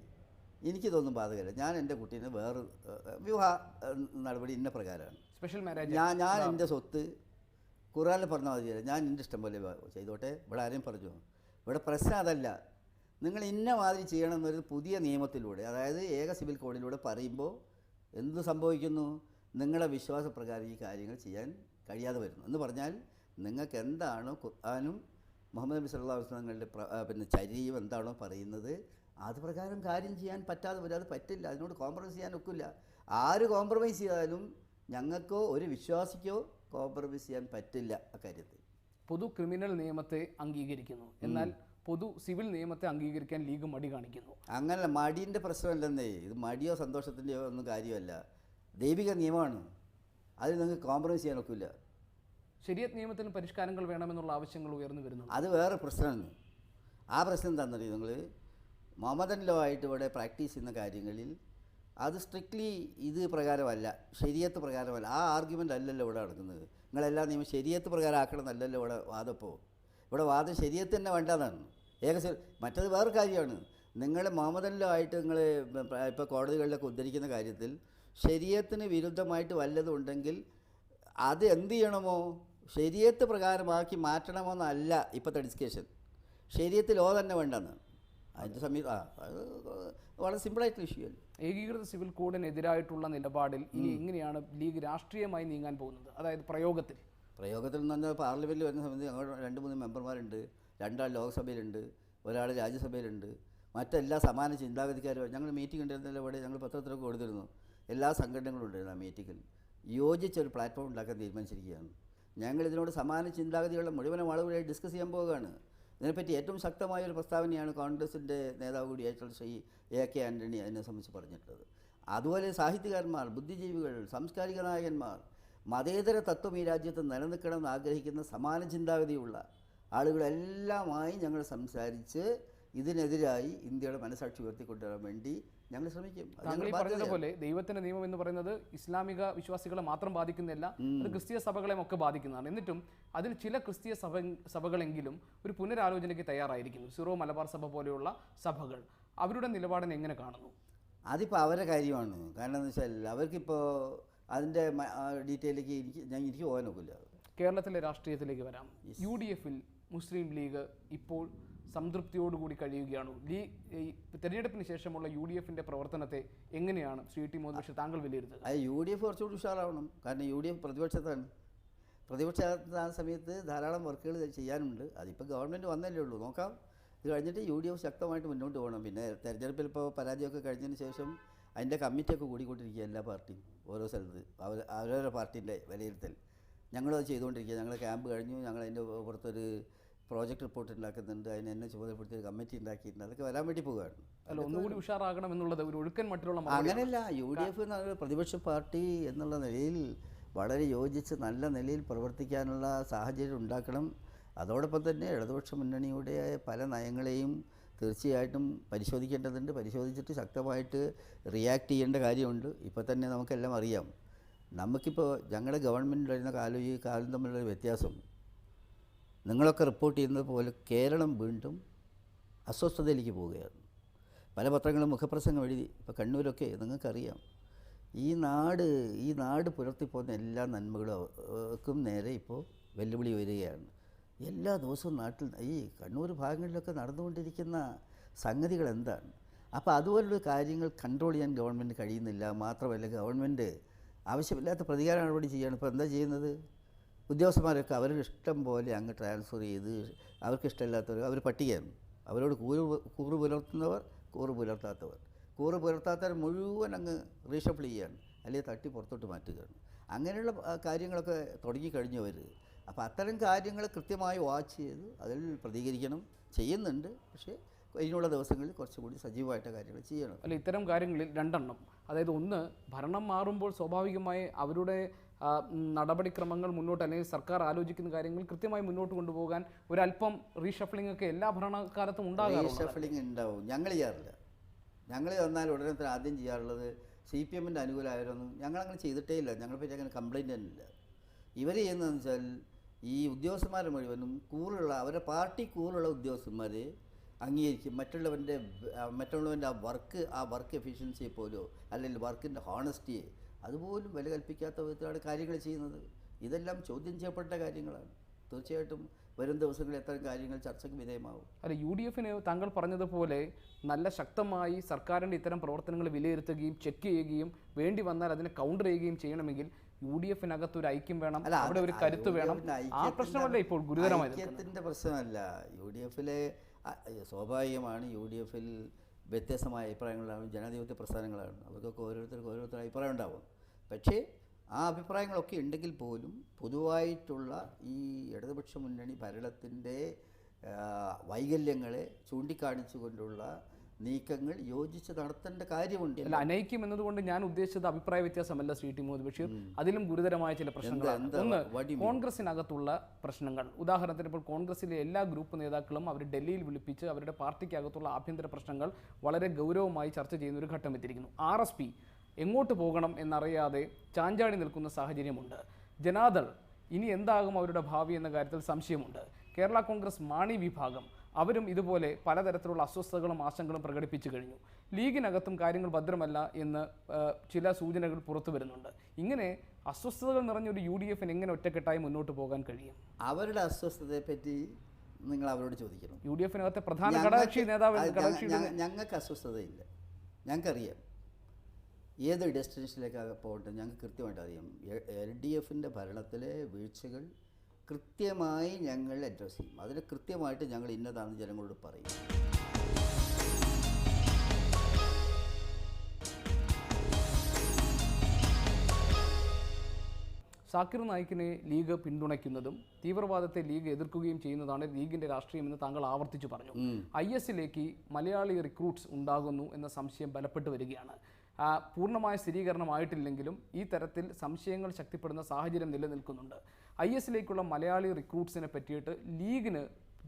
എനിക്കിതൊന്നും ബാധകമല്ല, ഞാൻ എൻ്റെ കുട്ടീനെ വേറെ വിവാഹ നടപടി ഇന്ന പ്രകാരമാണ്, സ്പെഷ്യൽ മാരേജ്, ഞാൻ എൻ്റെ സ്വത്ത് ഖുർആനിൽ പറഞ്ഞാൽ മതിയല്ല, ഞാൻ എൻ്റെ ഇഷ്ടം പോലെ ചെയ്തോട്ടെ, ഇവിടെ ആരെയും പറഞ്ഞു. ഇവിടെ പ്രശ്നം അതല്ല. നിങ്ങൾ ഇന്ന മാതിരി ചെയ്യണമെന്നൊരു പുതിയ നിയമത്തിലൂടെ, അതായത് ഏക സിവിൽ കോഡിലൂടെ പറയുമ്പോൾ എന്ത് സംഭവിക്കുന്നു? നിങ്ങളുടെ വിശ്വാസപ്രകാരം ഈ കാര്യങ്ങൾ ചെയ്യാൻ കഴിയാതെ വരുന്നു. എന്ന് പറഞ്ഞാൽ നിങ്ങൾക്ക് എന്താണോ ഖുർആനും മുഹമ്മദ് നബി സല്ലല്ലാഹു അലൈഹി വസല്ലമയുടെ ചര്യയും എന്താണോ പറയുന്നത് അത് പ്രകാരം കാര്യം ചെയ്യാൻ പറ്റാതെ വരും. അത് പറ്റില്ല, അതിനോട് കോംപ്രമൈസ് ചെയ്യാൻ ഒക്കില്ല. ആര് കോംപ്രമൈസ് ചെയ്താലും ഞങ്ങൾക്കോ ഒരു വിശ്വാസിക്കോ കോംപ്രമൈസ് ചെയ്യാൻ പറ്റില്ല. അക്കാര്യത്തിൽ പൊതു ക്രിമിനൽ നിയമത്തെ അംഗീകരിക്കുന്നു, എന്നാൽ പൊതു സിവിൽ നിയമത്തെ അംഗീകരിക്കാൻ ലീഗ് മടി കാണിക്കുന്നു. അങ്ങനല്ല, മടിൻ്റെ പ്രശ്നമല്ലെന്നേ. ഇത് മടിയോ സന്തോഷത്തിൻ്റെയോ ഒന്നും കാര്യമല്ല, ദൈവിക നിയമമാണ്. അതിൽ നിങ്ങൾക്ക് കോംപ്രമൈസ് ചെയ്യാൻ ഒക്കില്ല. ശരീഅത്ത് നിയമത്തിന് പരിഷ്കാരങ്ങൾ വേണമെന്നുള്ള ആവശ്യങ്ങൾ ഉയർന്നു വരുന്നു. അത് വേറെ പ്രശ്നമാണ്. ആ പ്രശ്നം എന്താണെന്നറിയോ നിങ്ങൾ? മൊഹമ്മദൻ ലോ ആയിട്ട് ഇവിടെ പ്രാക്ടീസ് ചെയ്യുന്ന കാര്യങ്ങളിൽ അത് സ്ട്രിക്ട്ലി ഇത് പ്രകാരമല്ല, ശരീഅത്ത് പ്രകാരമല്ല. ആ ആർഗ്യുമെൻ്റ് അല്ലല്ലോ ഇവിടെ നടക്കുന്നത്. നിങ്ങളെല്ലാം നിയമം ശരീഅത്ത് പ്രകാരം ആക്കണം എന്നല്ലല്ലോ ഇവിടെ വാദപ്പോൾ. ഇവിടെ വാദം ശരീഅത്ത് തന്നെ വേണ്ടതാണ്. മറ്റത് വേറെ കാര്യമാണ്. നിങ്ങൾ മുഹമ്മദൻ ലോ ആയിട്ട് നിങ്ങൾ ഇപ്പോൾ കോടതികളിലൊക്കെ ഉദ്ധരിക്കുന്ന കാര്യത്തിൽ ശരീഅത്തിന് വിരുദ്ധമായിട്ട് വല്ലതും ഉണ്ടെങ്കിൽ അത് എന്ത് ചെയ്യണമോ, ശരീഅത്ത് പ്രകാരമാക്കി മാറ്റണമോ എന്നല്ല ഇപ്പോഴത്തെ ഡിസ്കഷൻ. ശരീഅത്ത് ലോ തന്നെ വേണ്ടെന്ന് അതിൻ്റെ സമയത്ത് അത് വളരെ സിമ്പിളായിട്ടുള്ള ഇഷ്യൂ അല്ല. ഏകീകൃത സിവിൽ കോഡിനെതിരായിട്ടുള്ള നിലപാടിൽ ഇനി എങ്ങനെയാണ് ലീഗ് രാഷ്ട്രീയമായി നീങ്ങാൻ പോകുന്നത്? അതായത് പ്രയോഗത്തിൽ എന്ന് പറഞ്ഞാൽ പാർലമെൻറ്റിൽ വരുന്ന സമയത്ത് ഞങ്ങൾ 2-3 മെമ്പർമാരുണ്ട്, 2 ആൾ ലോക്സഭയിലുണ്ട്, ഒരാൾ രാജ്യസഭയിലുണ്ട്, മറ്റെല്ലാ സമാന ചിന്താഗതിക്കാരും. ഞങ്ങൾ മീറ്റിംഗ് ഉണ്ടായിരുന്നല്ലോ ഇവിടെ, ഞങ്ങൾ പത്രത്തിലൊക്കെ കൊടുത്തിരുന്നു. എല്ലാ സംഘടനകളും ഉണ്ടായിരുന്നു ആ മീറ്റിങ്ങിൽ. യോജിച്ചൊരു പ്ലാറ്റ്ഫോം ഉണ്ടാക്കാൻ തീരുമാനിച്ചിരിക്കുകയാണ്. ഞങ്ങളിതിനോട് സമാന ചിന്താഗതിയുള്ള മുഴുവൻ ആളുകളായി ഡിസ്കസ് ചെയ്യാൻ പോവുകയാണ്. ഇതിനെപ്പറ്റി ഏറ്റവും ശക്തമായൊരു പ്രസ്താവനയാണ് കോൺഗ്രസിൻ്റെ നേതാവ് കൂടിയായിട്ടുള്ള ശ്രീ AK ആൻ്റണി അതിനെ സംബന്ധിച്ച് പറഞ്ഞിട്ടുള്ളത്. അതുപോലെ സാഹിത്യകാരന്മാർ, ബുദ്ധിജീവികൾ, സാംസ്കാരിക നായകന്മാർ, മതേതര തത്വം ഈ രാജ്യത്ത് നിലനിൽക്കണമെന്ന് ആഗ്രഹിക്കുന്ന സമാന ചിന്താഗതിയുള്ള ആളുകളെല്ലാമായി ഞങ്ങൾ സംസാരിച്ച് ഇതിനെതിരായി ഇന്ത്യയുടെ മനസാക്ഷി ഉയർത്തിക്കൊണ്ടുവരാൻ വേണ്ടി ഞങ്ങൾ ശ്രമിക്കും. പോലെ ദൈവത്തിന്റെ നിയമം എന്ന് പറയുന്നത് ഇസ്ലാമിക വിശ്വാസികളെ മാത്രം ബാധിക്കുന്നില്ല, അത് ക്രിസ്തീയ സഭകളെയും ഒക്കെ ബാധിക്കുന്നതാണ്. എന്നിട്ടും അതിൽ ചില ക്രിസ്തീയ സഭകളെങ്കിലും ഒരു പുനരാലോചനയ്ക്ക് തയ്യാറായിരിക്കുന്നു. സീറോ മലബാർ സഭ പോലെയുള്ള സഭകൾ അവരുടെ നിലപാടിനെ എങ്ങനെ കാണുന്നു? അതിപ്പോൾ അവരുടെ കാര്യമാണ്. കാരണം എന്ന് വെച്ചാൽ അവർക്കിപ്പോൾ അതിൻ്റെ ഡീറ്റെയിലേക്ക് എനിക്ക് പോകാൻ ഒക്കില്ല. കേരളത്തിലെ രാഷ്ട്രീയത്തിലേക്ക് വരാം. UDFൽ മുസ്ലിം ലീഗ് ഇപ്പോൾ സംതൃപ്തിയോടുകൂടി കഴിയുകയാണോ? തെരഞ്ഞെടുപ്പിന് ശേഷമുള്ള UDFിൻ്റെ പ്രവർത്തനത്തെ എങ്ങനെയാണ് ശ്രീ ടി മുഹമ്മദ് ബഷീർ താങ്കൾ വിലയിരുത്തുന്നത്? UDF കുറച്ചുകൂടി ഉഷാറാവണം. കാരണം UDF പ്രതിപക്ഷത്താണ്. പ്രതിപക്ഷ സമയത്ത് ധാരാളം വർക്കുകൾ ചെയ്യാനുണ്ട്. അതിപ്പോൾ ഗവൺമെൻറ് വന്നല്ലേ ഉള്ളൂ, നോക്കാം. ഇത് കഴിഞ്ഞിട്ട് UDF ശക്തമായിട്ട് മുന്നോട്ട് പോകണം. പിന്നെ തെരഞ്ഞെടുപ്പിൽ ഇപ്പോൾ പരാജയമൊക്കെ കഴിഞ്ഞതിന് ശേഷം അതിൻ്റെ കമ്മിറ്റിയൊക്കെ കൂടിക്കൊണ്ടിരിക്കുക. എല്ലാ പാർട്ടിയും ഓരോ സ്ഥലത്ത് അവരവരുടെ പാർട്ടീൻ്റെ വിലയിരുത്തൽ ഞങ്ങളത് ചെയ്തുകൊണ്ടിരിക്കുക. ഞങ്ങൾ ക്യാമ്പ് കഴിഞ്ഞു, ഞങ്ങളതിൻ്റെ പുറത്തൊരു പ്രോജക്റ്റ് റിപ്പോർട്ട് ഉണ്ടാക്കുന്നുണ്ട്, അതിന് എന്നെ ചുമതലപ്പെടുത്തി ഒരു കമ്മിറ്റി ഉണ്ടാക്കിയിട്ടുണ്ട്. അതൊക്കെ വരാൻ വേണ്ടി പോവുകയാണ്. അല്ല, ഒന്നുകൂടി ഉഷാറാകണം എന്നുള്ളത് ഒരു ഒഴുക്കൻ മറ്റുള്ള മറുപടി. അങ്ങനെയല്ല, UDF എന്ന പ്രതിപക്ഷ പാർട്ടി എന്നുള്ള നിലയിൽ വളരെ യോജിച്ച് നല്ല നിലയിൽ പ്രവർത്തിക്കാനുള്ള സാഹചര്യം ഉണ്ടാക്കണം. അതോടൊപ്പം തന്നെ ഇടതുപക്ഷ മുന്നണിയുടെ പല നയങ്ങളെയും തീർച്ചയായിട്ടും പരിശോധിക്കേണ്ടതുണ്ട്. പരിശോധിച്ചിട്ട് ശക്തമായിട്ട് റിയാക്ട് ചെയ്യേണ്ട കാര്യമുണ്ട്. ഇപ്പോൾ തന്നെ നമുക്കെല്ലാം അറിയാം, നമുക്കിപ്പോൾ ഞങ്ങളുടെ ഗവൺമെൻറ്റിലായിരുന്ന കാലം ഈ കാലം തമ്മിലുള്ള വ്യത്യാസം. നിങ്ങളൊക്കെ റിപ്പോർട്ട് ചെയ്യുന്നത് പോലെ കേരളം വീണ്ടും അസ്വസ്ഥതയിലേക്ക് പോവുകയാണ്. പല പത്രങ്ങളും മുഖപ്രസംഗം എഴുതി. ഇപ്പോൾ കണ്ണൂരൊക്കെ നിങ്ങൾക്കറിയാം, ഈ നാട് പുലർത്തിപ്പോകുന്ന എല്ലാ നന്മകൾക്കും നേരെ ഇപ്പോൾ വെല്ലുവിളി വരികയാണ്. എല്ലാ ദിവസവും നാട്ടിൽ ഈ കണ്ണൂർ ഭാഗങ്ങളിലൊക്കെ നടന്നുകൊണ്ടിരിക്കുന്ന സംഗതികൾ എന്താണ്? അപ്പോൾ അതുപോലുള്ള കാര്യങ്ങൾ കൺട്രോൾ ചെയ്യാൻ ഗവൺമെൻറ് കഴിയുന്നില്ല. മാത്രമല്ല, ഗവൺമെൻറ് ആവശ്യമില്ലാത്ത പ്രതികാര നടപടി ചെയ്യാണ്. ഇപ്പോൾ എന്താ ചെയ്യുന്നത്? ഉദ്യോഗസ്ഥന്മാരൊക്കെ അവരുടെ ഇഷ്ടം പോലെ അങ്ങ് ട്രാൻസ്ഫർ ചെയ്ത് അവർക്ക് ഇഷ്ടമില്ലാത്തവർ അവർ പട്ടികയാണ്. അവരോട് കൂറ് പുലർത്തുന്നവർ, കൂറ് പുലർത്താത്തവർ മുഴുവൻ അങ്ങ് റീഷഫിൾ ചെയ്യുകയാണ്, അല്ലെങ്കിൽ തട്ടി പുറത്തോട്ട് മാറ്റുകയാണ്. അങ്ങനെയുള്ള കാര്യങ്ങളൊക്കെ തുടങ്ങിക്കഴിഞ്ഞവർ. അപ്പോൾ അത്തരം കാര്യങ്ങൾ കൃത്യമായി വാച്ച് ചെയ്ത് അതിൽ പ്രതികരിക്കണം. ചെയ്യുന്നുണ്ട്, പക്ഷേ ഇനിയുള്ള ദിവസങ്ങളിൽ കുറച്ചുകൂടി സജീവമായിട്ട് കാര്യങ്ങൾ ചെയ്യണം. അല്ല, ഇത്തരം കാര്യങ്ങളിൽ രണ്ടെണ്ണം. അതായത് ഒന്ന്, ഭരണം മാറുമ്പോൾ സ്വാഭാവികമായി അവരുടെ നടപടിക്രമങ്ങൾ മുന്നോട്ട്, അല്ലെങ്കിൽ സർക്കാർ ആലോചിക്കുന്ന കാര്യങ്ങൾ കൃത്യമായി മുന്നോട്ട് കൊണ്ടുപോകാൻ ഒരല്പം റീഷഫ്ലിംഗ് ഒക്കെ എല്ലാ ഭരണകാലത്തും ഉണ്ടാകാറുണ്ട്. റീഷഫ്ലിംഗ് ഉണ്ടാവും. ഞങ്ങൾ ചെയ്യാറില്ല. ഞങ്ങൾ വന്നാൽ ഉടനെ തന്നെ ആദ്യം ചെയ്യാറുള്ളത് CPMൻ്റെ അനുകൂലമായവരൊന്നും ഞങ്ങളങ്ങനെ ചെയ്തിട്ടേ ഇല്ല. ഞങ്ങളെപ്പറ്റി അങ്ങനെ കംപ്ലയിൻ്റ് തന്നെ ഇല്ല. ഇവർ ചെയ്യുന്നതെന്ന് വെച്ചാൽ ഈ ഉദ്യോഗസ്ഥന്മാർ മുഴുവനും അവരുടെ പാർട്ടി കൂറുള്ള ഉദ്യോഗസ്ഥന്മാരെ അംഗീകരിക്കും. മറ്റുള്ളവൻ്റെ ആ വർക്ക് എഫിഷ്യൻസിയെ പോലോ അല്ലെങ്കിൽ വർക്കിൻ്റെ ഹോണസ്റ്റിയെ അതുപോലും വില കൽപ്പിക്കാത്ത വിധത്തിലാണ് കാര്യങ്ങൾ ചെയ്യുന്നത്. ഇതെല്ലാം ചോദ്യം ചെയ്യപ്പെട്ട കാര്യങ്ങളാണ്. തീർച്ചയായിട്ടും വരും ദിവസങ്ങളിൽ എത്തരം കാര്യങ്ങൾ ചർച്ചയ്ക്ക് വിധേയമാവും. അല്ല, UDFന് താങ്കൾ പറഞ്ഞതുപോലെ നല്ല ശക്തമായി സർക്കാരിൻ്റെ ഇത്തരം പ്രവർത്തനങ്ങൾ വിലയിരുത്തുകയും ചെക്ക് ചെയ്യുകയും വേണ്ടി വന്നാൽ അതിനെ കൗണ്ടർ ചെയ്യുകയും ചെയ്യണമെങ്കിൽ UDFനകത്ത് ഒരു ഐക്യം വേണം, അവിടെ ഒരു കരുത്ത് വേണം. ആ പ്രശ്നമല്ല ഇപ്പോൾ ഗുരുതരമായി. ഐക്യത്തിൻ്റെ പ്രശ്നമല്ല. UDFിലെ സ്വാഭാവികമാണ്. UDFിൽ വ്യത്യസ്തമായ അഭിപ്രായങ്ങളാണ്, ജനാധിപത്യ പ്രസ്ഥാനങ്ങളാണ്. അവർക്കൊക്കെ ഓരോരുത്തർ അഭിപ്രായം ഉണ്ടാവും. പക്ഷേ ആ അഭിപ്രായങ്ങളൊക്കെ ഉണ്ടെങ്കിൽ പോലും പൊതുവായിട്ടുള്ള ഈ ഇടതുപക്ഷ മുന്നണി ഭരണത്തിൻ്റെ വൈകല്യങ്ങളെ ചൂണ്ടിക്കാണിച്ചുകൊണ്ടുള്ള നീക്കങ്ങൾ യോജിച്ച് നടത്തേണ്ട കാര്യമുണ്ട്. അല്ല, അനൈക്യം എന്നതുകൊണ്ട് ഞാൻ ഉദ്ദേശിച്ചത് അഭിപ്രായ വ്യത്യാസമല്ല ശ്രീ ടി മുഹമ്മദ് ബഷീർ. അതിലും ഗുരുതരമായ ചില പ്രശ്നങ്ങളാണ്. ഒന്ന്, കോൺഗ്രസിനകത്തുള്ള പ്രശ്നങ്ങൾ. ഉദാഹരണത്തിന് ഇപ്പോൾ കോൺഗ്രസിലെ എല്ലാ ഗ്രൂപ്പ് നേതാക്കളും അവർ ഡൽഹിയിൽ വിളിപ്പിച്ച് അവരുടെ പാർട്ടിക്കകത്തുള്ള ആഭ്യന്തര പ്രശ്നങ്ങൾ വളരെ ഗൗരവമായി ചർച്ച ചെയ്യുന്ന ഒരു ഘട്ടം എത്തിയിരിക്കുന്നു. RSP എങ്ങോട്ട് പോകണം എന്നറിയാതെ ചാഞ്ചാടി നിൽക്കുന്ന സാഹചര്യമുണ്ട്. ജനാദൾ ഇനി എന്താകും അവരുടെ ഭാവി എന്ന കാര്യത്തിൽ സംശയമുണ്ട്. കേരള കോൺഗ്രസ് മാണി വിഭാഗം അവരും ഇതുപോലെ പലതരത്തിലുള്ള അസ്വസ്ഥതകളും ആശങ്കകളും പ്രകടിപ്പിച്ചു കഴിഞ്ഞു. ലീഗിനകത്തും കാര്യങ്ങൾ ഭദ്രമല്ല എന്ന് ചില സൂചനകൾ പുറത്തു വരുന്നുണ്ട്. ഇങ്ങനെ അസ്വസ്ഥതകൾ നിറഞ്ഞൊരു UDFന് എങ്ങനെ ഒറ്റക്കെട്ടായി മുന്നോട്ട് പോകാൻ കഴിയും? അവരുടെ അസ്വസ്ഥതയെപ്പറ്റി നിങ്ങൾ അവരോട് ചോദിക്കണം. UDFനകത്തെ പ്രധാന ഘടകകക്ഷി നേതാവ് ഞങ്ങൾക്ക് അസ്വസ്ഥതയില്ല. ഞങ്ങൾക്കറിയാം ഏത് ഡെസ്റ്റിനേഷനിലേക്കാണ് പോകേണ്ടത്. ഞങ്ങൾക്ക് കൃത്യമായിട്ട് അറിയാം. LDFൻ്റെ ഭരണത്തിലെ വീഴ്ചകൾ കൃത്യമായി ഞങ്ങൾ അഡ്രസ്സ് ചെയ്യും. അതിന് കൃത്യമായിട്ട് ഞങ്ങൾ ഇന്നതാണെന്ന് ജനങ്ങളോട് പറയും. സാക്കിർ നായിക്കിനെ ലീഗ് പിന്തുണയ്ക്കുന്നതും തീവ്രവാദത്തെ ലീഗ് എതിർക്കുകയും ചെയ്യുന്നതാണ് ലീഗിൻ്റെ രാഷ്ട്രീയമെന്ന് താങ്കൾ ആവർത്തിച്ചു പറഞ്ഞു. ISലേക്ക് മലയാളി റിക്രൂട്ട്സ് ഉണ്ടാകുന്നു എന്ന സംശയം ബലപ്പെട്ടു വരികയാണ്. പൂർണ്ണമായ സ്ഥിരീകരണമായിട്ടില്ലെങ്കിലും ഈ തരത്തിൽ സംശയങ്ങൾ ശക്തിപ്പെടുന്ന സാഹചര്യം നിലനിൽക്കുന്നുണ്ട്. ISലേക്കുള്ള മലയാളി റിക്രൂട്ട്സിനെ പറ്റിയിട്ട് ലീഗിന്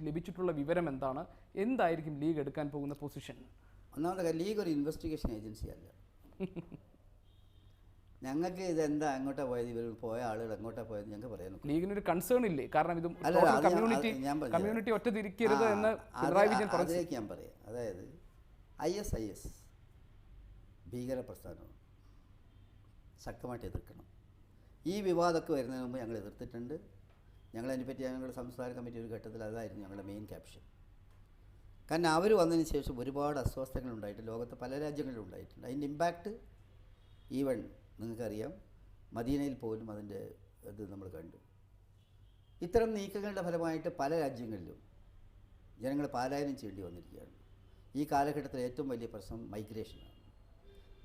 ലഭിച്ചിട്ടുള്ള വിവരം എന്താണ്? എന്തായിരിക്കും ലീഗ് എടുക്കാൻ പോകുന്ന പൊസിഷൻ? ഒന്നാമത്തെ കാര്യം, ലീഗ് ഒരു ഇൻവെസ്റ്റിഗേഷൻ ഏജൻസി അല്ല. ഞങ്ങൾക്ക് ഇതെന്താ അങ്ങോട്ടാ പോയത്, ഇവർ പോയ ആളുകൾ എങ്ങോട്ടാ പോയത് ഞങ്ങൾക്ക് പറയാൻ ലീഗിനൊരു കൺസേൺ ഇല്ലേ? കാരണം ഇത് കമ്മ്യൂണിറ്റി ഒറ്റ തിരിക്കരുത് എന്ന് പിണറായി വിജയൻ പറഞ്ഞു. അതിലേക്ക് ഞാൻ പറയാം. അതായത് IS ഭീകര പ്രസ്ഥാനമാണ്, ശക്തമായിട്ട് എതിർക്കണം. ഈ വിവാദമൊക്കെ വരുന്നതിന് മുമ്പ് ഞങ്ങൾ എതിർത്തിട്ടുണ്ട്. ഞങ്ങളതിനെപ്പറ്റി ഞങ്ങളുടെ സംസ്ഥാന കമ്മിറ്റി ഒരു ഘട്ടത്തിൽ അതായിരുന്നു ഞങ്ങളുടെ മെയിൻ ക്യാപ്ഷൻ. കാരണം അവർ വന്നതിന് ശേഷം ഒരുപാട് അസ്വസ്ഥതകൾ ഉണ്ടായിട്ട് ലോകത്തെ പല രാജ്യങ്ങളിലും ഉണ്ടായിട്ടുണ്ട്. അതിൻ്റെ ഇമ്പാക്റ്റ് ഈവൻ നിങ്ങൾക്കറിയാം, മദീനയിൽ പോലും അതിൻ്റെ ഇത് നമ്മൾ കണ്ടു. ഇത്തരം നീക്കങ്ങളുടെ ഫലമായിട്ട് പല രാജ്യങ്ങളിലും ജനങ്ങൾ പലായനം ചെയ്യേണ്ടി വന്നിരിക്കുകയാണ്. ഈ കാലഘട്ടത്തിൽ ഏറ്റവും വലിയ പ്രശ്നം മൈഗ്രേഷനാണ്.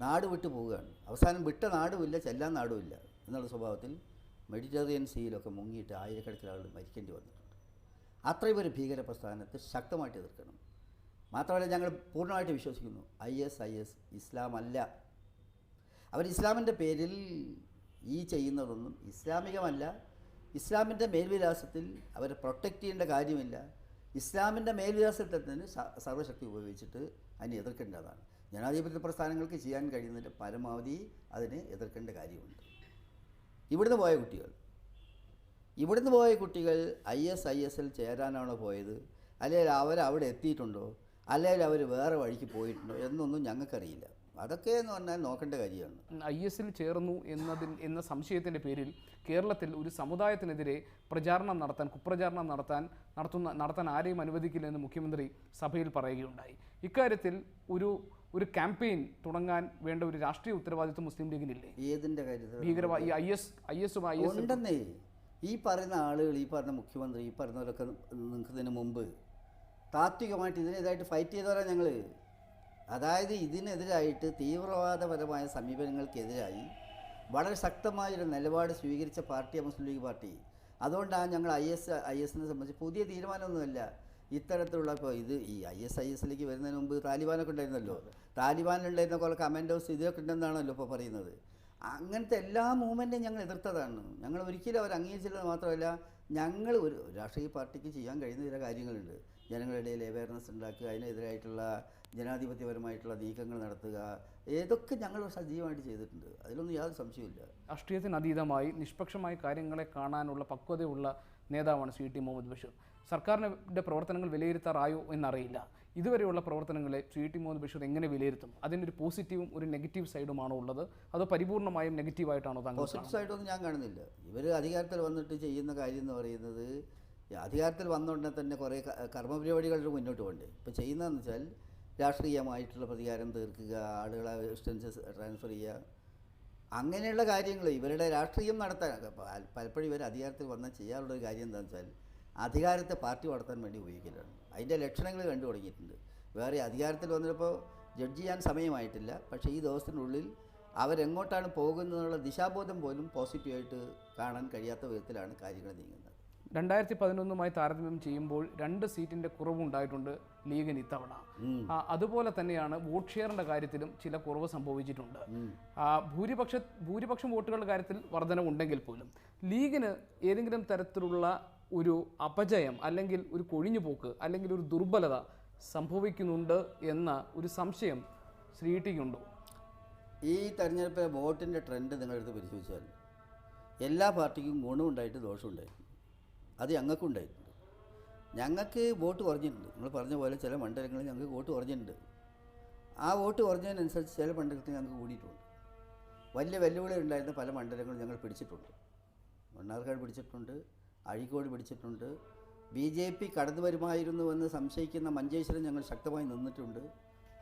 നാട് വിട്ടു പോവുകയാണ്. അവസാനം വിട്ട നാടുമില്ല, ചെല്ലാൻ നാടുമില്ല എന്നുള്ള സ്വഭാവത്തിൽ മെഡിറ്ററേനിയൻ സീയിലൊക്കെ മുങ്ങിയിട്ട് ആയിരക്കണക്കിന് ആളുകൾ മരിക്കേണ്ടി വന്നിട്ടുണ്ട്. അത്രയും ഒരു ഭീകര പ്രസ്ഥാനത്തെ ശക്തമായിട്ട് എതിർക്കണം. മാത്രമല്ല ഞങ്ങൾ പൂർണ്ണമായിട്ട് വിശ്വസിക്കുന്നു IS ഇസ്ലാം അല്ല. അവർ ഇസ്ലാമിൻ്റെ പേരിൽ ഈ ചെയ്യുന്നതൊന്നും ഇസ്ലാമികമല്ല. ഇസ്ലാമിൻ്റെ മേൽവിലാസത്തിൽ അവരെ പ്രൊട്ടക്റ്റ് ചെയ്യേണ്ട കാര്യമില്ല. ഇസ്ലാമിൻ്റെ മേൽവിലാസത്തിൽ തന്നെ സർവ്വശക്തി ഉപയോഗിച്ചിട്ട് അതിനെ എതിർക്കേണ്ടതാണ്. ജനാധിപത്യ പ്രസ്ഥാനങ്ങൾക്ക് ചെയ്യാൻ കഴിയുന്നതിൻ്റെ പരമാവധി അതിനെ എതിർക്കേണ്ട കാര്യമുണ്ട്. ഇവിടുന്ന് പോയ കുട്ടികൾ ISISൽ ചേരാനാണോ പോയത്, അല്ലെങ്കിൽ അവരവിടെ എത്തിയിട്ടുണ്ടോ, അല്ലെങ്കിൽ അവർ വേറെ വഴിക്ക് പോയിട്ടുണ്ടോ എന്നൊന്നും ഞങ്ങൾക്കറിയില്ല. അതൊക്കെ എന്ന് പറഞ്ഞാൽ നോക്കേണ്ട കാര്യമാണ്. ISൽ ചേർന്നു എന്ന സംശയത്തിൻ്റെ പേരിൽ കേരളത്തിൽ ഒരു സമുദായത്തിനെതിരെ കുപ്രചാരണം നടത്താൻ ആരെയും അനുവദിക്കില്ലെന്ന് മുഖ്യമന്ത്രി സഭയിൽ പറയുകയുണ്ടായി. ഇക്കാര്യത്തിൽ ഒരു ക്യാമ്പയിൻ തുടങ്ങാൻ വേണ്ട ഒരു രാഷ്ട്രീയ ഉത്തരവാദിത്വം മുസ്ലിം ലീഗിനില്ലേ? ഏതിൻ്റെ കാര്യത്തിൽ? ഭീകരവാദി ഉണ്ടെന്നേ. ഈ പറയുന്ന ആളുകൾ, ഈ പറഞ്ഞ മുഖ്യമന്ത്രി, ഈ പറഞ്ഞവരൊക്കെ നിൽക്കുന്നതിന് മുമ്പ് താത്വികമായിട്ട് ഇതിനെതിരായിട്ട് ഫൈറ്റ് ചെയ്തവരാണ് ഞങ്ങൾ. അതായത് ഇതിനെതിരായിട്ട് തീവ്രവാദപരമായ സമീപനങ്ങൾക്കെതിരായി വളരെ ശക്തമായൊരു നിലപാട് സ്വീകരിച്ച പാർട്ടിയാണ് മുസ്ലിം ലീഗ് പാർട്ടി. അതുകൊണ്ടാണ് ഞങ്ങൾ ISനെ സംബന്ധിച്ച് പുതിയ തീരുമാനമൊന്നുമല്ല. ഇത്തരത്തിലുള്ള ഇപ്പോൾ ഈ ISISലേക്ക് വരുന്നതിന് മുമ്പ് താലിബാനൊക്കെ ഉണ്ടായിരുന്നല്ലോ. താലിബാനിലുണ്ടായിരുന്ന കുറേ കമാൻഡോസ് ഇതൊക്കെ ഉണ്ടെന്നാണല്ലോ ഇപ്പോൾ പറയുന്നത്. അങ്ങനത്തെ എല്ലാ മൂവ്മെൻറ്റും ഞങ്ങൾ എതിർത്തതാണ്. ഞങ്ങൾ ഒരിക്കലും അവർ അംഗീകരിച്ചില്ലെന്ന് മാത്രമല്ല, ഞങ്ങൾ ഒരു രാഷ്ട്രീയ പാർട്ടിക്ക് ചെയ്യാൻ കഴിയുന്ന ചില കാര്യങ്ങളുണ്ട്. ജനങ്ങളുടെ ഇടയിൽ അവയർനെസ് ഉണ്ടാക്കുക, അതിനെതിരായിട്ടുള്ള ജനാധിപത്യപരമായിട്ടുള്ള നീക്കങ്ങൾ നടത്തുക, ഏതൊക്കെ ഞങ്ങൾ സജീവമായിട്ട് ചെയ്തിട്ടുണ്ട്. അതിലൊന്നും യാതൊരു സംശയമില്ല. രാഷ്ട്രീയത്തിനതീതമായി നിഷ്പക്ഷമായ കാര്യങ്ങളെ കാണാനുള്ള പക്വതയുള്ള നേതാവാണ് CT മുഹമ്മദ് ബഷീർ. സർക്കാരിൻ്റെ പ്രവർത്തനങ്ങൾ വിലയിരുത്താറായോ എന്നറിയില്ല. ഇതുവരെയുള്ള പ്രവർത്തനങ്ങളെ CT മുഹമ്മദ് ബഷീർ എങ്ങനെ വിലയിരുത്തും? അതിനൊരു പോസിറ്റീവും ഒരു നെഗറ്റീവ് സൈഡുമാണോ ഉള്ളത്, അതോ പരിപൂർണ്ണമായും നെഗറ്റീവായിട്ടാണോ താങ്കൾ? പോസിറ്റീവ് സൈഡൊന്നും ഞാൻ കാണുന്നില്ല. ഇവർ അധികാരത്തിൽ വന്നിട്ട് ചെയ്യുന്ന കാര്യം എന്ന് പറയുന്നത്, അധികാരത്തിൽ വന്നുകൊണ്ടേ തന്നെ കുറേ കർമ്മപരിപാടികളുടെ മുന്നോട്ട് പോകണ്ടേ. ഇപ്പോൾ ചെയ്യുന്നതെന്ന് വെച്ചാൽ രാഷ്ട്രീയമായിട്ടുള്ള പ്രതികാരം തീർക്കുക, ആളുകളെ എക്സ്റ്റൻസസ് ട്രാൻസ്ഫർ ചെയ്യുക, അങ്ങനെയുള്ള കാര്യങ്ങൾ ഇവരുടെ രാഷ്ട്രീയം നടത്താൻ പലപ്പോഴും ഇവർ അധികാരത്തിൽ വന്നാൽ ചെയ്യാറുള്ളൊരു കാര്യം എന്താണെന്ന് വെച്ചാൽ അധികാരത്തെ പാർട്ടി വളർത്താൻ വേണ്ടി ഉപയോഗിക്കലാണ്. അതിൻ്റെ ലക്ഷണങ്ങൾ കണ്ടു തുടങ്ങിയിട്ടുണ്ട്. വേറെ അധികാരത്തിൽ വന്നപ്പോൾ ജഡ്ജ് ചെയ്യാൻ സമയമായിട്ടില്ല. പക്ഷേ ഈ ദിവസത്തിനുള്ളിൽ അവരെങ്ങോട്ടാണ് പോകുന്നതെന്നുള്ള ദിശാബോധം പോലും പോസിറ്റീവായിട്ട് കാണാൻ കഴിയാത്ത വിധത്തിലാണ് കാര്യങ്ങൾ നീങ്ങുന്നത്. 2011 താരതമ്യം ചെയ്യുമ്പോൾ 2 സീറ്റിൻ്റെ കുറവുണ്ടായിട്ടുണ്ട് ലീഗിന് ഇത്തവണ. അതുപോലെ തന്നെയാണ് വോട്ട് ഷെയറിൻ്റെ കാര്യത്തിലും ചില കുറവ് സംഭവിച്ചിട്ടുണ്ട്. ഭൂരിപക്ഷം വോട്ടുകളുടെ കാര്യത്തിൽ വർധനവുണ്ടെങ്കിൽ പോലും ലീഗിന് ഏതെങ്കിലും തരത്തിലുള്ള ഒരു അപജയം അല്ലെങ്കിൽ ഒരു കൊഴിഞ്ഞുപോക്ക് അല്ലെങ്കിൽ ഒരു ദുർബലത സംഭവിക്കുന്നുണ്ട് എന്ന ഒരു സംശയം CTക്കുണ്ടോ? ഈ തെരഞ്ഞെടുപ്പിലെ വോട്ടിൻ്റെ ട്രെൻഡ് നിങ്ങളെടുത്ത് പരിശോധിച്ചാൽ എല്ലാ പാർട്ടിക്കും ഗുണമുണ്ടായിട്ട് ദോഷമുണ്ടായിട്ടുണ്ട്. അത് ഞങ്ങൾക്കും ഉണ്ടായിട്ടുണ്ട്. ഞങ്ങൾക്ക് വോട്ട് കുറഞ്ഞിട്ടുണ്ട്. നിങ്ങൾ പറഞ്ഞ പോലെ ചില മണ്ഡലങ്ങളിൽ ഞങ്ങൾക്ക് വോട്ട് കുറഞ്ഞിട്ടുണ്ട്. ആ വോട്ട് കുറഞ്ഞതിനനുസരിച്ച് ചില മണ്ഡലത്തിൽ ഞങ്ങൾക്ക് കൂടിയിട്ടുണ്ട്. വലിയ വെല്ലുവിളി ഉണ്ടായിരുന്ന പല മണ്ഡലങ്ങളും ഞങ്ങൾ പിടിച്ചിട്ടുണ്ട്. മണ്ണാർക്കാട് പിടിച്ചിട്ടുണ്ട്, അഴീക്കോട് പിടിച്ചിട്ടുണ്ട്. BJP കടന്നു വരുമായിരുന്നുവെന്ന് സംശയിക്കുന്ന മഞ്ചേശ്വരം ഞങ്ങൾ ശക്തമായി നിന്നിട്ടുണ്ട്.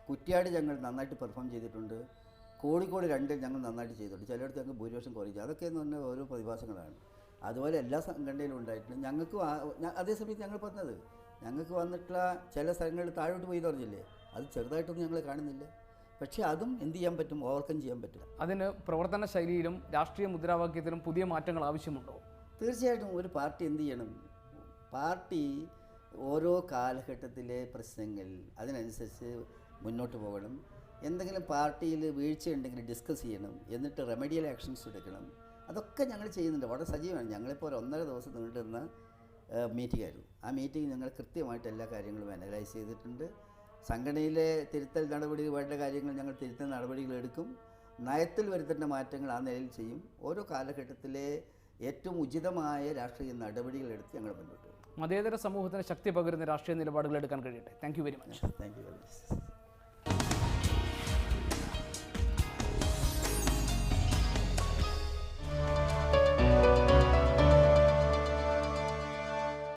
കുറ്റ്യാടി ഞങ്ങൾ നന്നായിട്ട് പെർഫോം ചെയ്തിട്ടുണ്ട്. കോഴിക്കോട് 2 ഞങ്ങൾ നന്നായിട്ട് ചെയ്തിട്ടുണ്ട്. ചിലയിടത്ത് ഞങ്ങൾക്ക് ഭൂരിപക്ഷം കുറയിച്ചു. അതൊക്കെ എന്ന് പറഞ്ഞാൽ ഓരോ പ്രതിഭാസങ്ങളാണ്. അതുപോലെ എല്ലാ സംഘടനയിലും ഉണ്ടായിട്ടുണ്ട്. ഞങ്ങൾക്ക് അതേസമയത്ത് ഞങ്ങൾ പറഞ്ഞത് ഞങ്ങൾക്ക് വന്നിട്ടുള്ള ചില സ്ഥലങ്ങളിൽ താഴോട്ട് പോയി പറഞ്ഞില്ലേ, അത് ചെറുതായിട്ടൊന്നും ഞങ്ങൾ കാണുന്നില്ല. പക്ഷേ അതും എന്ത് ചെയ്യാൻ പറ്റും, ഓവർകം ചെയ്യാൻ പറ്റില്ല. അതിന് പ്രവർത്തന ശൈലിയിലും രാഷ്ട്രീയ മുദ്രാവാക്യത്തിലും പുതിയ മാറ്റങ്ങൾ ആവശ്യമുണ്ടോ? തീർച്ചയായിട്ടും ഒരു പാർട്ടി എന്ത് ചെയ്യണം, പാർട്ടി ഓരോ കാലഘട്ടത്തിലെ പ്രശ്നങ്ങൾ അതിനനുസരിച്ച് മുന്നോട്ട് പോകണം. എന്തെങ്കിലും പാർട്ടിയിൽ വീഴ്ചയുണ്ടെങ്കിൽ ഡിസ്കസ് ചെയ്യണം, എന്നിട്ട് റെമഡിയൽ ആക്ഷൻസ് എടുക്കണം. അതൊക്കെ ഞങ്ങൾ ചെയ്യുന്നുണ്ട്. വളരെ സജീവമാണ്. ഞങ്ങളിപ്പോൾ 1.5 ദിവസം നീണ്ടുന്ന മീറ്റിംഗ് ആയിരുന്നു. ആ മീറ്റിംഗ് ഞങ്ങൾ കൃത്യമായിട്ട് എല്ലാ കാര്യങ്ങളും അനലൈസ് ചെയ്തിട്ടുണ്ട്. സംഘടനയിലെ തിരുത്തൽ നടപടികൾ വേണ്ട കാര്യങ്ങൾ ഞങ്ങൾ തിരുത്തൽ നടപടികൾ എടുക്കും. നയത്തിൽ വരുത്തേണ്ട മാറ്റങ്ങൾ ആ നിലയിൽ ചെയ്യും. ഓരോ കാലഘട്ടത്തിലെ ഏറ്റവും ഉചിതമായ രാഷ്ട്രീയ നടപടികളെടുത്ത് ഞങ്ങൾ മുന്നോട്ട് പോകും. മതേതര സമൂഹത്തിന് ശക്തി പകരുന്ന രാഷ്ട്രീയ നിലപാടുകൾ എടുക്കാൻ കഴിയട്ടെ. Thank you very much. Thank you very much.